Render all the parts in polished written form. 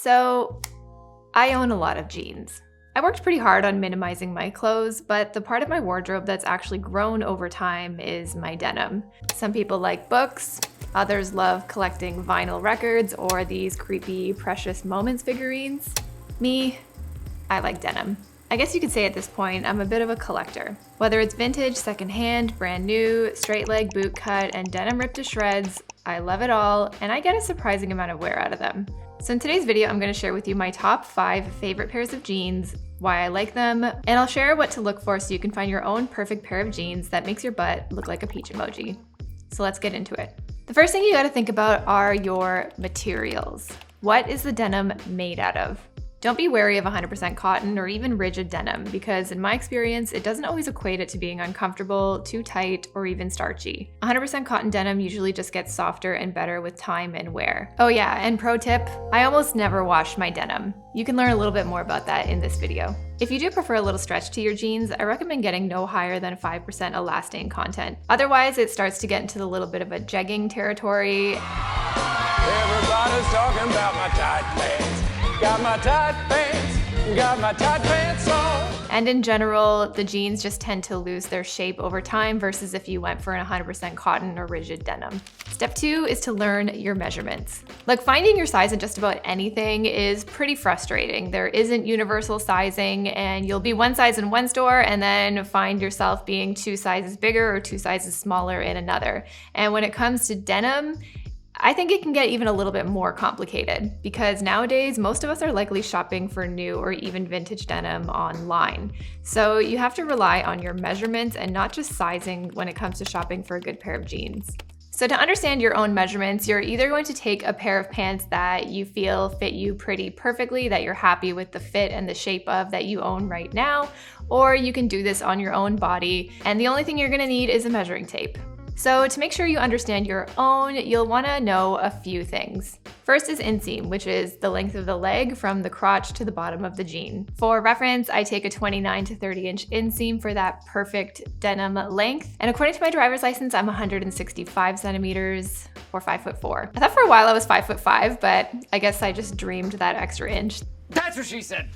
So, I own a lot of jeans. I worked pretty hard on minimizing my clothes, but the part of my wardrobe that's actually grown over time is my denim. Some people like books, others love collecting vinyl records or these creepy Precious Moments figurines. Me, I like denim. I guess you could say at this point, I'm a bit of a collector. Whether it's vintage, secondhand, brand new, straight leg, boot cut, and denim ripped to shreds, I love it all, and I get a surprising amount of wear out of them. So in today's video, I'm going to share with you my top 5 favorite pairs of jeans, why I like them, and I'll share what to look for so you can find your own perfect pair of jeans that makes your butt look like a peach emoji. So let's get into it. The first thing you got to think about are your materials. What is the denim made out of? Don't be wary of 100% cotton or even rigid denim because in my experience, it doesn't always equate it to being uncomfortable, too tight, or even starchy. 100% cotton denim usually just gets softer and better with time and wear. Oh yeah, and pro tip, I almost never wash my denim. You can learn a little bit more about that in this video. If you do prefer a little stretch to your jeans, I recommend getting no higher than 5% elastane content. Otherwise, it starts to get into a little bit of a jegging territory. Everybody's talking about my tight pants. Got my tight pants on. And in general, the jeans just tend to lose their shape over time versus if you went for an 100% cotton or rigid denim. Step 2 is to learn your measurements. Look, finding your size in just about anything is pretty frustrating. There isn't universal sizing and you'll be one size in one store and then find yourself being 2 sizes bigger or 2 sizes smaller in another. And when it comes to denim, I think it can get even a little bit more complicated because nowadays most of us are likely shopping for new or even vintage denim online. So you have to rely on your measurements and not just sizing when it comes to shopping for a good pair of jeans. So to understand your own measurements, you're either going to take a pair of pants that you feel fit you pretty perfectly, that you're happy with the fit and the shape of that you own right now, or you can do this on your own body. And the only thing you're gonna need is a measuring tape. So to make sure you understand your own, you'll want to know a few things. First is inseam, which is the length of the leg from the crotch to the bottom of the jean. For reference, I take a 29 to 30 inch inseam for that perfect denim length. And according to my driver's license, I'm 165 centimeters or 5'4". I thought for a while I was 5'5", but I guess I just dreamed that extra inch. That's what she said.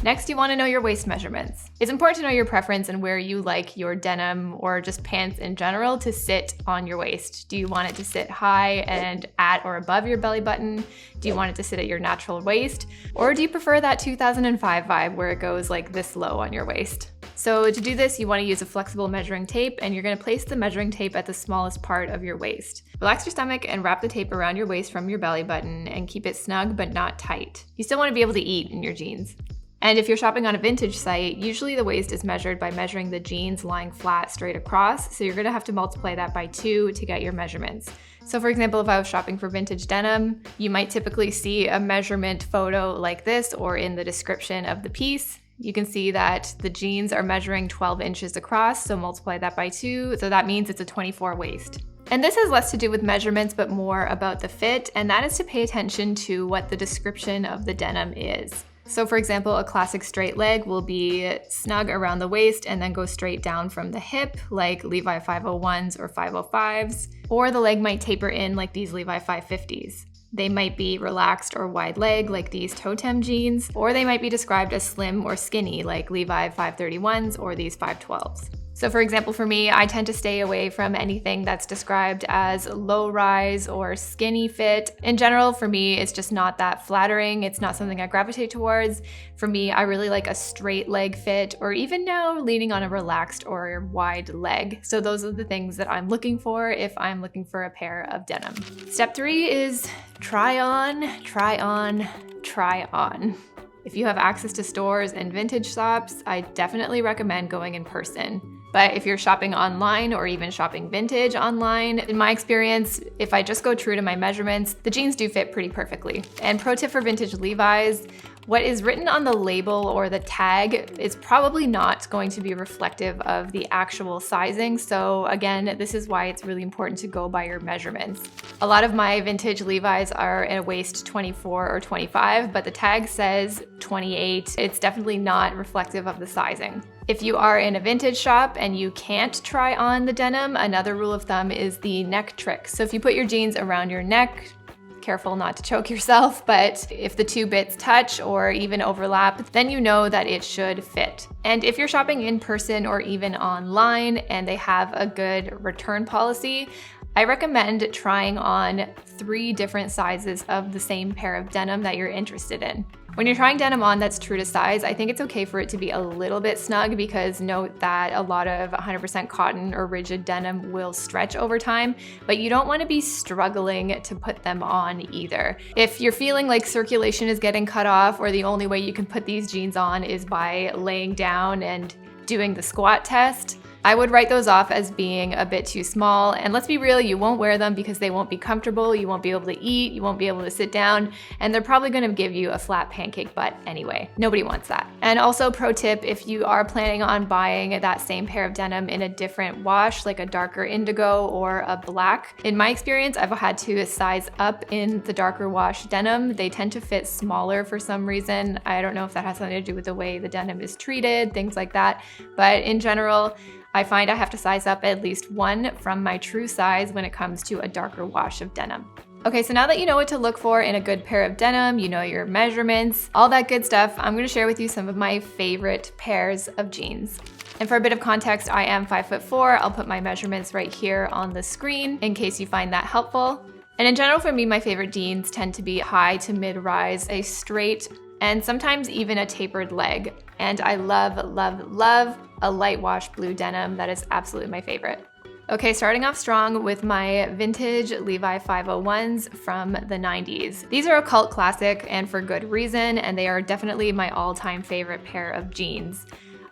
Next, you want to know your waist measurements. It's important to know your preference and where you like your denim or just pants in general to sit on your waist. Do you want it to sit high and at or above your belly button? Do you want it to sit at your natural waist? Or do you prefer that 2005 vibe where it goes like this low on your waist? So to do this, you want to use a flexible measuring tape and you're going to place the measuring tape at the smallest part of your waist. Relax your stomach and wrap the tape around your waist from your belly button and keep it snug but not tight. You still want to be able to eat in your jeans. And if you're shopping on a vintage site, usually the waist is measured by measuring the jeans lying flat straight across, so you're gonna have to multiply that by 2 to get your measurements. So for example, if I was shopping for vintage denim, you might typically see a measurement photo like this or in the description of the piece. You can see that the jeans are measuring 12 inches across, so multiply that by 2, so that means it's a 24 waist. And this has less to do with measurements, but more about the fit, and that is to pay attention to what the description of the denim is. So for example, a classic straight leg will be snug around the waist and then go straight down from the hip, like Levi 501s or 505s, or the leg might taper in like these Levi 550s. They might be relaxed or wide leg like these totem jeans, or they might be described as slim or skinny like Levi 531s or these 512s. So for example, for me, I tend to stay away from anything that's described as low rise or skinny fit. In general, for me, it's just not that flattering. It's not something I gravitate towards. For me, I really like a straight leg fit, or even now leaning on a relaxed or wide leg. So those are the things that I'm looking for if I'm looking for a pair of denim. Step 3 is try on, try on, try on. If you have access to stores and vintage shops, I definitely recommend going in person. But if you're shopping online or even shopping vintage online, in my experience, if I just go true to my measurements, the jeans do fit pretty perfectly. And pro tip for vintage Levi's, what is written on the label or the tag is probably not going to be reflective of the actual sizing. So again, this is why it's really important to go by your measurements. A lot of my vintage Levi's are in a waist 24 or 25, but the tag says 28. It's definitely not reflective of the sizing. If you are in a vintage shop and you can't try on the denim, another rule of thumb is the neck trick. So if you put your jeans around your neck, careful not to choke yourself, but if the two bits touch or even overlap, then you know that it should fit. And if you're shopping in person or even online and they have a good return policy, I recommend trying on 3 different sizes of the same pair of denim that you're interested in. When you're trying denim on that's true to size, I think it's okay for it to be a little bit snug, because note that a lot of 100% cotton or rigid denim will stretch over time, but you don't want to be struggling to put them on either. If you're feeling like circulation is getting cut off, or the only way you can put these jeans on is by laying down and doing the squat test, I would write those off as being a bit too small. And let's be real, you won't wear them because they won't be comfortable, you won't be able to eat, you won't be able to sit down, and they're probably gonna give you a flat pancake butt anyway. Nobody wants that. And also, pro tip, if you are planning on buying that same pair of denim in a different wash, like a darker indigo or a black, in my experience, I've had to size up in the darker wash denim. They tend to fit smaller for some reason. I don't know if that has something to do with the way the denim is treated, things like that. But in general, I find I have to size up at least 1 from my true size when it comes to a darker wash of denim. Okay, so now that you know what to look for in a good pair of denim, you know your measurements, all that good stuff, I'm gonna share with you some of my favorite pairs of jeans. And for a bit of context, I am 5'4". I'll put my measurements right here on the screen in case you find that helpful. And in general, for me, my favorite jeans tend to be high to mid-rise, a straight, and sometimes even a tapered leg. And I love, love, love a light wash blue denim. That is absolutely my favorite. Okay, starting off strong with my vintage Levi 501s from the 90s. These are a cult classic, and for good reason, and they are definitely my all-time favorite pair of jeans.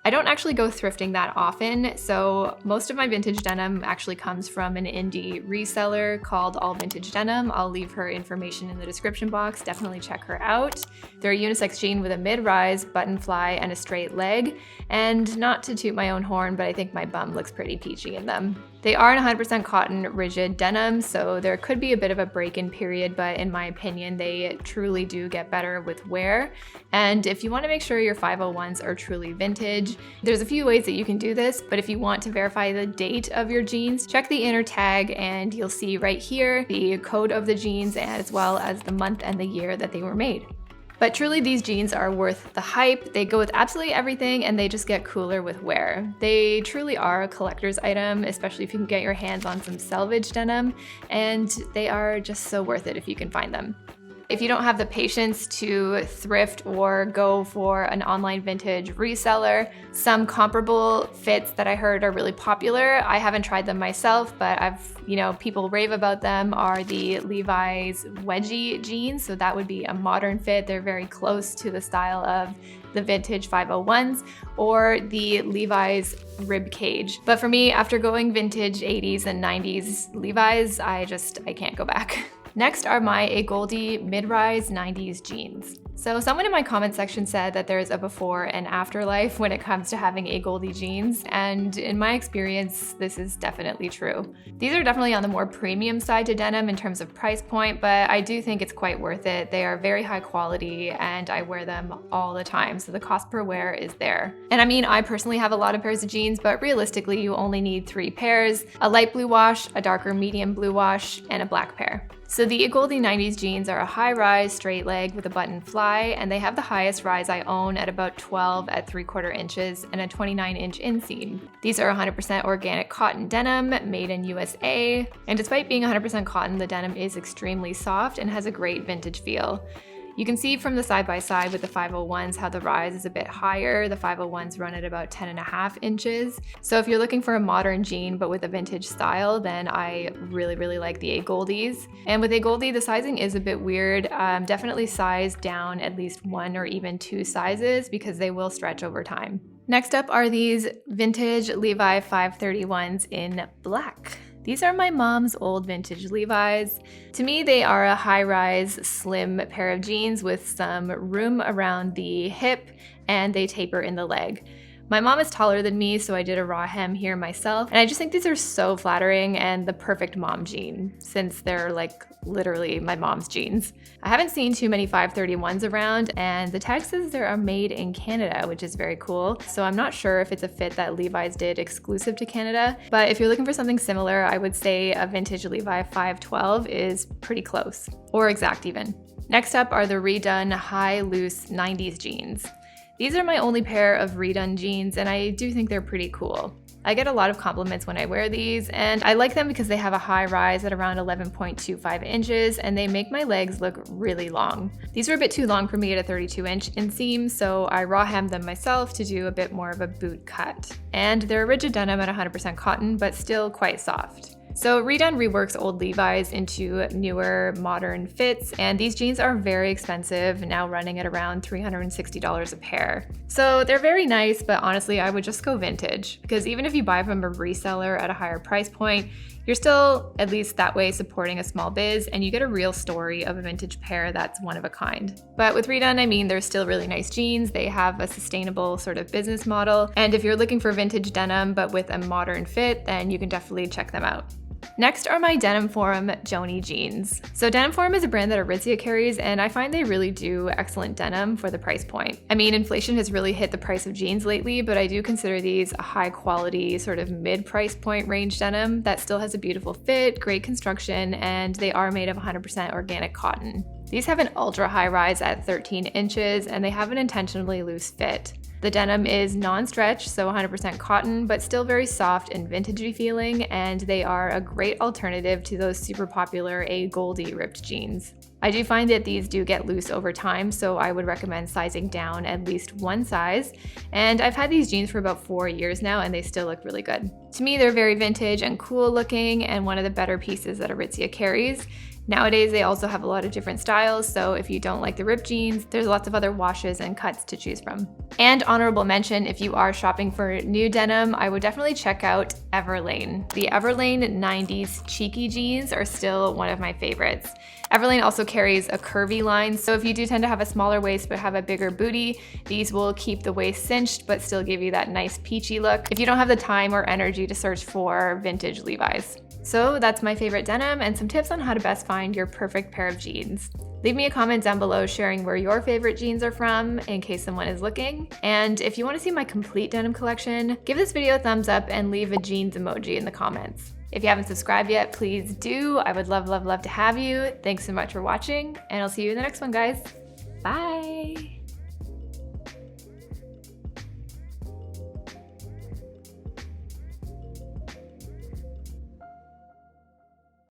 I don't actually go thrifting that often, so most of my vintage denim actually comes from an indie reseller called All Vintage Denim. I'll leave her information in the description box. Definitely check her out. They're a unisex jean with a mid-rise, button fly, and a straight leg. And not to toot my own horn, but I think my bum looks pretty peachy in them. They are an 100% cotton rigid denim, so there could be a bit of a break-in period, but in my opinion, they truly do get better with wear. And if you want to make sure your 501s are truly vintage, there's a few ways that you can do this, but if you want to verify the date of your jeans, check the inner tag and you'll see right here the code of the jeans as well as the month and the year that they were made. But truly, these jeans are worth the hype. They go with absolutely everything and they just get cooler with wear. They truly are a collector's item, especially if you can get your hands on some salvage denim, and they are just so worth it if you can find them. If you don't have the patience to thrift or go for an online vintage reseller, some comparable fits that I heard are really popular. I haven't tried them myself, but people rave about them, are the Levi's wedgie jeans. So that would be a modern fit. They're very close to the style of the vintage 501s, or the Levi's ribcage. But for me, after going vintage 80s and 90s Levi's, I can't go back. Next are my Agolde mid-rise 90s jeans. So someone in my comment section said that there's a before and after life when it comes to having Agolde jeans, and in my experience, this is definitely true. These are definitely on the more premium side to denim in terms of price point, but I do think it's quite worth it. They are very high quality and I wear them all the time, so the cost per wear is there. And I mean, I personally have a lot of pairs of jeans, but realistically, you only need 3 pairs: a light blue wash, a darker medium blue wash, and a black pair. So the Agolde 90s jeans are a high-rise straight leg with a button fly, and they have the highest rise I own at about 12 at 3/4 inches and a 29-inch inseam. These are 100% organic cotton denim made in USA, and despite being 100% cotton, the denim is extremely soft and has a great vintage feel. You can see from the side-by-side with the 501s how the rise is a bit higher. The 501s run at about 10.5 inches. So if you're looking for a modern jean but with a vintage style, then I really, really like the Agoldes. And with Agolde, the sizing is a bit weird. Definitely size down at least 1 or even 2 sizes because they will stretch over time. Next up are these vintage Levi 531s in black. These are my mom's old vintage Levi's. To me, they are a high-rise, slim pair of jeans with some room around the hip, and they taper in the leg. My mom is taller than me, so I did a raw hem here myself, and I just think these are so flattering and the perfect mom jean, since they're like literally my mom's jeans. I haven't seen too many 531s around, and the tag says they are made in Canada, which is very cool, so I'm not sure if it's a fit that Levi's did exclusive to Canada, but if you're looking for something similar, I would say a vintage Levi 512 is pretty close, or exact even. Next up are the redone high loose 90s jeans. These are my only pair of redone jeans, and I do think they're pretty cool. I get a lot of compliments when I wear these, and I like them because they have a high rise at around 11.25 inches, and they make my legs look really long. These are a bit too long for me at a 32-inch inseam, so I raw hemmed them myself to do a bit more of a boot cut. And they're rigid denim at 100% cotton, but still quite soft. So Redone reworks old Levi's into newer, modern fits, and these jeans are very expensive, now running at around $360 a pair. So they're very nice, but honestly, I would just go vintage, because even if you buy from a reseller at a higher price point, you're still, at least that way, supporting a small biz, and you get a real story of a vintage pair that's one of a kind. But with Redone, I mean, they're still really nice jeans. They have a sustainable sort of business model, and if you're looking for vintage denim but with a modern fit, then you can definitely check them out. Next are my Denim Forum Joni jeans. So Denim Forum is a brand that Aritzia carries, and I find they really do excellent denim for the price point. I mean, inflation has really hit the price of jeans lately, but I do consider these a high quality, sort of mid-price point range denim that still has a beautiful fit, great construction, and they are made of 100% organic cotton. These have an ultra high rise at 13 inches, and they have an intentionally loose fit. The denim is non-stretch, so 100% cotton, but still very soft and vintagey feeling, and they are a great alternative to those super popular Agolde ripped jeans. I do find that these do get loose over time, so I would recommend sizing down at least one size, and I've had these jeans for about 4 years now, and they still look really good. To me, they're very vintage and cool looking, and one of the better pieces that Aritzia carries. Nowadays, they also have a lot of different styles, so if you don't like the ripped jeans, there's lots of other washes and cuts to choose from. And honorable mention, if you are shopping for new denim, I would definitely check out Everlane. The Everlane 90s cheeky jeans are still one of my favorites. Everlane also carries a curvy line, so if you do tend to have a smaller waist but have a bigger booty, these will keep the waist cinched but still give you that nice peachy look if you don't have the time or energy to search for vintage Levi's. So that's my favorite denim and some tips on how to best find your perfect pair of jeans. Leave me a comment down below sharing where your favorite jeans are from in case someone is looking. And if you want to see my complete denim collection, give this video a thumbs up and leave a jeans emoji in the comments. If you haven't subscribed yet, please do. I would love, love, love to have you. Thanks so much for watching, and I'll see you in the next one, guys. Bye.